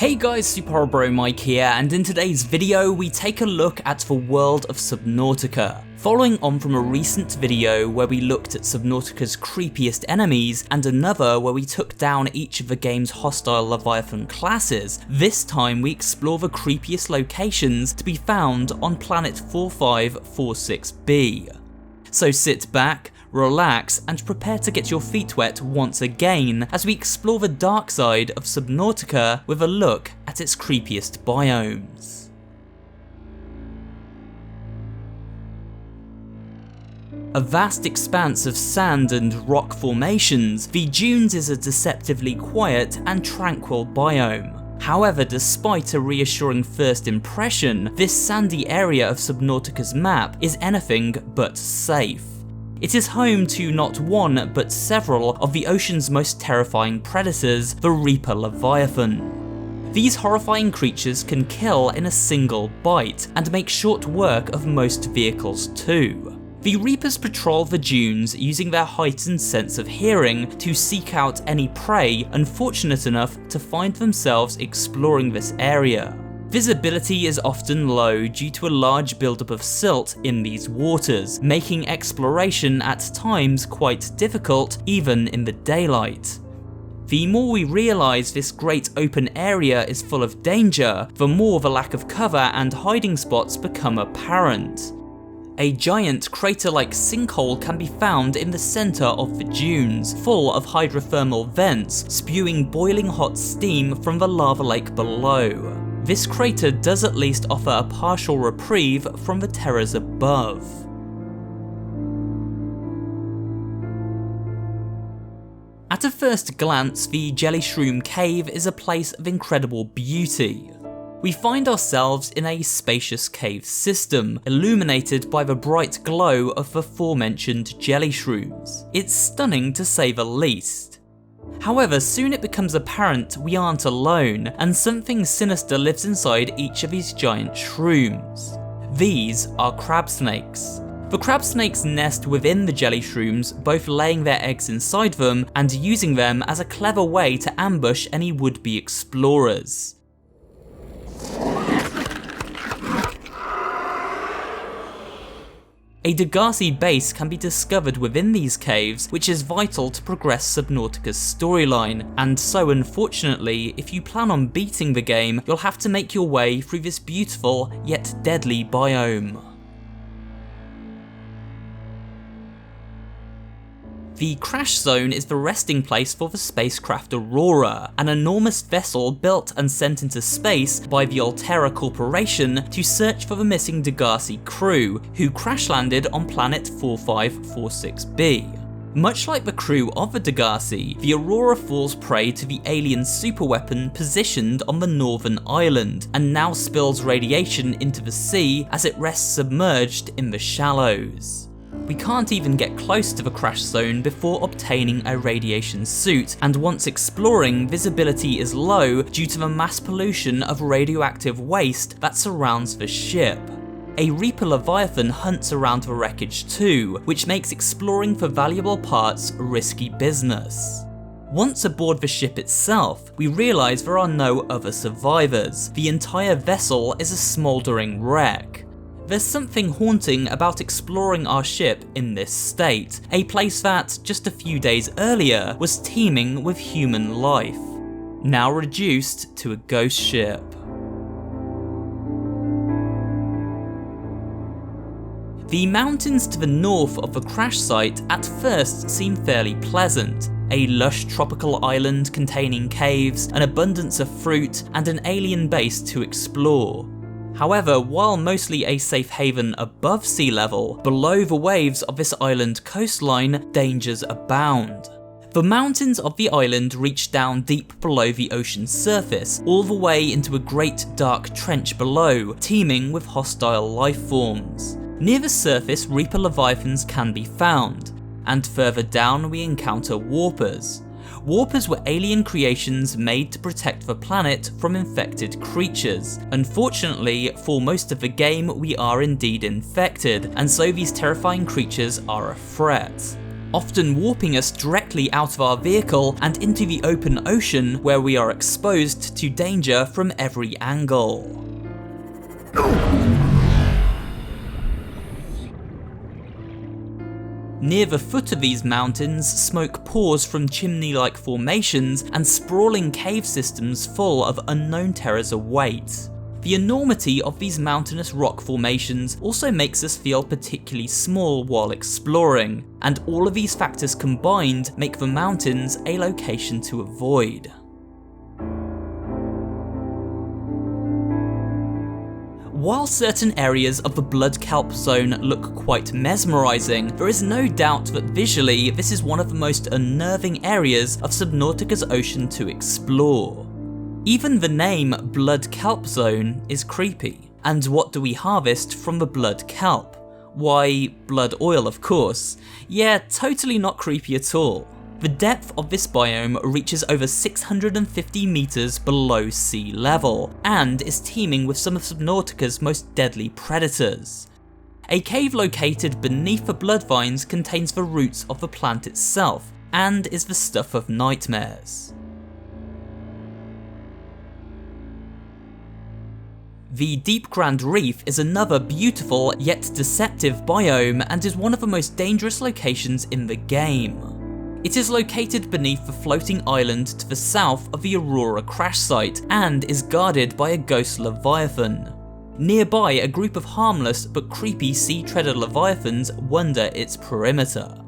Hey guys, SuperHorrorBro Mike here, and in today's video we take a look at the world of Subnautica. Following on from a recent video where we looked at Subnautica's creepiest enemies, and another where we took down each of the game's hostile Leviathan classes, this time we explore the creepiest locations to be found on planet 4546b. So sit back, relax, and prepare to get your feet wet once again as we explore the dark side of Subnautica with a look at its creepiest biomes. A vast expanse of sand and rock formations, the Dunes is a deceptively quiet and tranquil biome. However, despite a reassuring first impression, this sandy area of Subnautica's map is anything but safe. It is home to not one, but several of the ocean's most terrifying predators, the Reaper Leviathan. These horrifying creatures can kill in a single bite, and make short work of most vehicles too. The Reapers patrol the dunes using their heightened sense of hearing to seek out any prey unfortunate enough to find themselves exploring this area. Visibility is often low due to a large buildup of silt in these waters, making exploration at times quite difficult even in the daylight. The more we realise this great open area is full of danger, the more the lack of cover and hiding spots become apparent. A giant crater-like sinkhole can be found in the centre of the dunes, full of hydrothermal vents spewing boiling hot steam from the lava lake below. This crater does at least offer a partial reprieve from the terrors above. At a first glance, the JELLYSHROOM cave is a place of incredible beauty. We find ourselves in a spacious cave system, illuminated by the bright glow of the aforementioned JELLYSHROOMs. It's stunning to say the least. However, soon it becomes apparent we aren't alone, and something sinister lives inside each of these giant shrooms. These are crab snakes. The crab snakes nest within the JELLYSHROOMs, both laying their eggs inside them and using them as a clever way to ambush any would-be explorers. A Degasi base can be discovered within these caves, which is vital to progress Subnautica's storyline, and so unfortunately, if you plan on beating the game, you'll have to make your way through this beautiful yet deadly biome. The crash zone is the resting place for the spacecraft Aurora, an enormous vessel built and sent into space by the Altera Corporation to search for the missing Degasi crew, who crash landed on planet 4546b. Much like the crew of the Degasi, the Aurora falls prey to the alien superweapon positioned on the northern island, and now spills radiation into the sea as it rests submerged in the shallows. We can't even get close to the crash zone before obtaining a radiation suit, and once exploring, visibility is low due to the mass pollution of radioactive waste that surrounds the ship. A Reaper Leviathan hunts around the wreckage too, which makes exploring for valuable parts risky business. Once aboard the ship itself, we realise there are no other survivors. The entire vessel is a smouldering wreck. There's something haunting about exploring our ship in this state, a place that, just a few days earlier, was teeming with human life, now reduced to a ghost ship. The mountains to the north of the crash site at first seem fairly pleasant. A lush tropical island containing caves, an abundance of fruit, and an alien base to explore. However, while mostly a safe haven above sea level, below the waves of this island coastline, dangers abound. The mountains of the island reach down deep below the ocean's surface, all the way into a great dark trench below, teeming with hostile life forms. Near the surface, Reaper Leviathans can be found, and further down we encounter Warpers. Warpers were alien creations made to protect the planet from infected creatures. Unfortunately, for most of the game we are indeed infected, and so these terrifying creatures are a threat. often warping us directly out of our vehicle and into the open ocean where we are exposed to danger from every angle. Near the foot of these mountains, smoke pours from chimney-like formations and sprawling cave systems full of unknown terrors await. The enormity of these mountainous rock formations also makes us feel particularly small while exploring, and all of these factors combined make the mountains a location to avoid. While certain areas of the Blood Kelp zone look quite mesmerising, there is no doubt that visually this is one of the most unnerving areas of Subnautica's ocean to explore. Even the name Blood Kelp Zone is creepy. And what do we harvest from the Blood Kelp? Why, blood oil of course. Yeah, totally not creepy at all. The depth of this biome reaches over 650 meters below sea level, and is teeming with some of Subnautica's most deadly predators. A cave located beneath the blood vines contains the roots of the plant itself, and is the stuff of nightmares. The Deep Grand Reef is another beautiful yet deceptive biome and is one of the most dangerous locations in the game. It is located beneath the floating island to the south of the Aurora crash site and is guarded by a ghost leviathan. Nearby, a group of harmless but creepy sea treader leviathans wander its perimeter.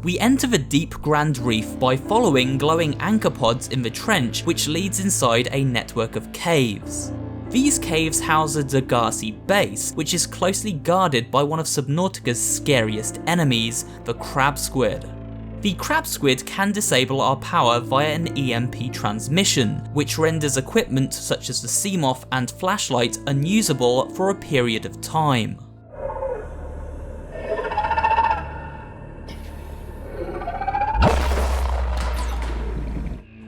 We enter the Deep Grand Reef by following glowing anchor pods in the trench which leads inside a network of caves. These caves house a Degasi base, which is closely guarded by one of Subnautica's scariest enemies, the crab squid. The crab squid can disable our power via an EMP transmission, which renders equipment such as the Seamoth and flashlight unusable for a period of time.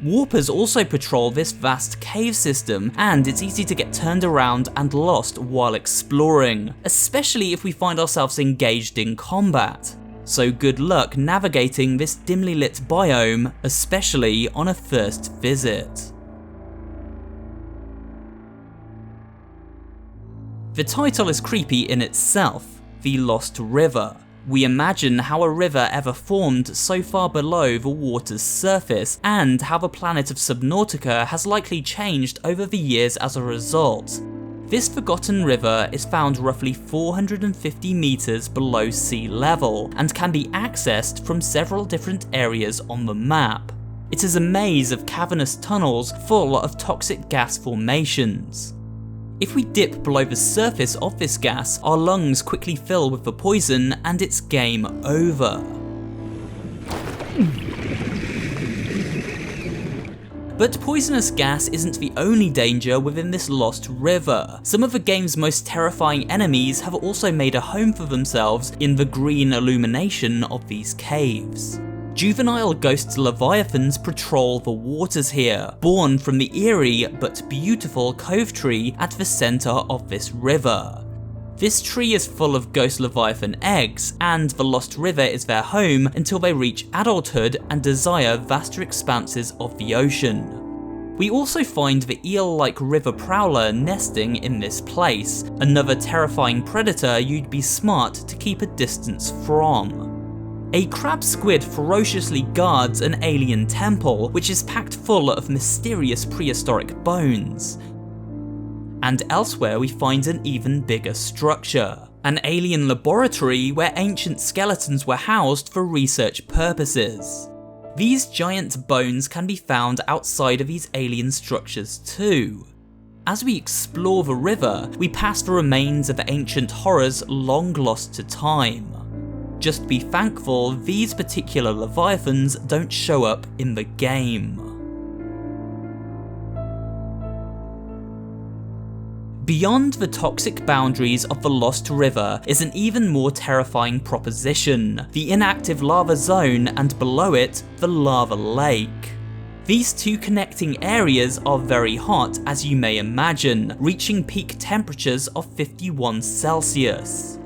Warpers also patrol this vast cave system, and it's easy to get turned around and lost while exploring, especially if we find ourselves engaged in combat. So good luck navigating this dimly lit biome, especially on a first visit. The title is creepy in itself, The Lost River. We imagine how a river ever formed so far below the water's surface, and how the planet of Subnautica has likely changed over the years as a result. This forgotten river is found roughly 450 meters below sea level, and can be accessed from several different areas on the map. It is a maze of cavernous tunnels full of toxic gas formations. If we dip below the surface of this gas, our lungs quickly fill with the poison and it's game over. But poisonous gas isn't the only danger within this lost river. Some of the game's most terrifying enemies have also made a home for themselves in the green illumination of these caves. Juvenile ghost leviathans patrol the waters here, born from the eerie but beautiful cove tree at the centre of this river. This tree is full of ghost leviathan eggs, and the lost river is their home until they reach adulthood and desire vaster expanses of the ocean. We also find the eel-like river prowler nesting in this place, another terrifying predator you'd be smart to keep a distance from. A crab squid ferociously guards an alien temple, which is packed full of mysterious prehistoric bones. And elsewhere we find an even bigger structure, an alien laboratory where ancient skeletons were housed for research purposes. These giant bones can be found outside of these alien structures too. As we explore the river, we pass the remains of ancient horrors long lost to time. Just be thankful these particular leviathans don't show up in the game. Beyond the toxic boundaries of the Lost River is an even more terrifying proposition, the inactive lava zone, and below it, the lava lake. These two connecting areas are very hot, as you may imagine, reaching peak temperatures of 51 Celsius.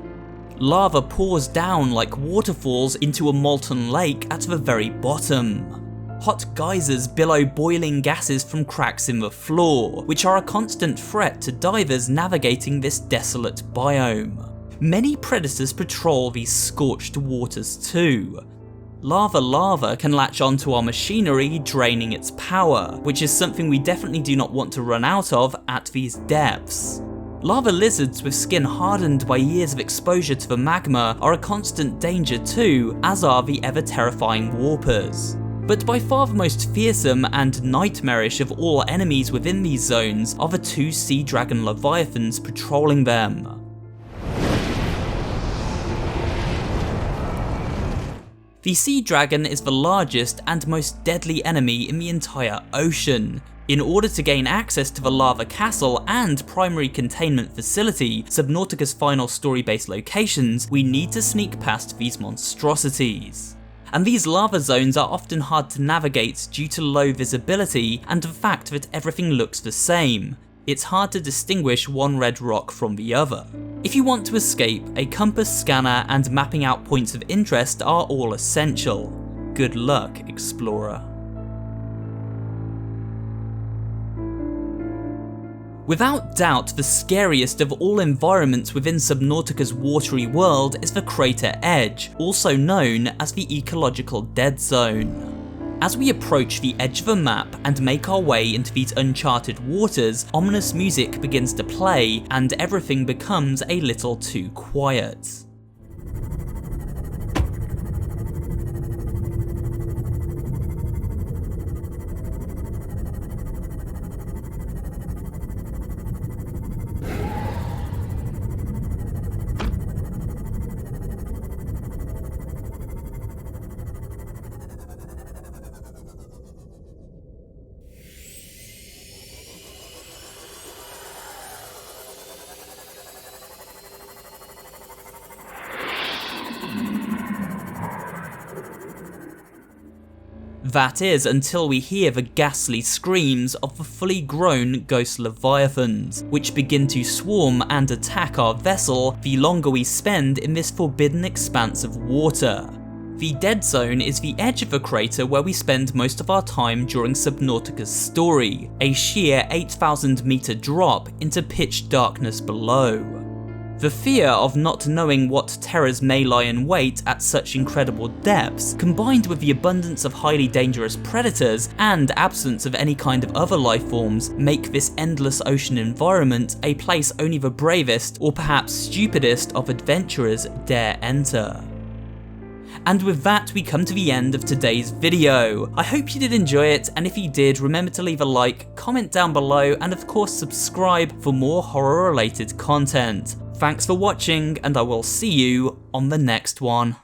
Lava pours down like waterfalls into a molten lake at the very bottom. Hot geysers billow boiling gases from cracks in the floor, which are a constant threat to divers navigating this desolate biome. Many predators patrol these scorched waters too. Lava can latch onto our machinery, draining its power, which is something we definitely do not want to run out of at these depths. Lava lizards with skin hardened by years of exposure to the magma are a constant danger too, as are the ever terrifying warpers. But by far the most fearsome and nightmarish of all enemies within these zones are the two sea dragon leviathans patrolling them. The sea dragon is the largest and most deadly enemy in the entire ocean. In order to gain access to the lava castle and primary containment facility, Subnautica's final story-based locations, we need to sneak past these monstrosities. And these lava zones are often hard to navigate due to low visibility and the fact that everything looks the same. It's hard to distinguish one red rock from the other. If you want to escape, a compass scanner and mapping out points of interest are all essential. Good luck, explorer. Without doubt, the scariest of all environments within Subnautica's watery world is the crater edge, also known as the ecological dead zone. As we approach the edge of the map and make our way into these uncharted waters, ominous music begins to play and everything becomes a little too quiet. That is, until we hear the ghastly screams of the fully grown ghost leviathans, which begin to swarm and attack our vessel the longer we spend in this forbidden expanse of water. The dead zone is the edge of the crater where we spend most of our time during Subnautica's story, a sheer 8,000 meter drop into pitch darkness below. The fear of not knowing what terrors may lie in wait at such incredible depths, combined with the abundance of highly dangerous predators and absence of any kind of other life forms, make this endless ocean environment a place only the bravest or perhaps stupidest of adventurers dare enter. And with that, we come to the end of today's video. I hope you did enjoy it, and if you did, remember to leave a like, comment down below, and of course subscribe for more horror related content. Thanks for watching, and I will see you on the next one.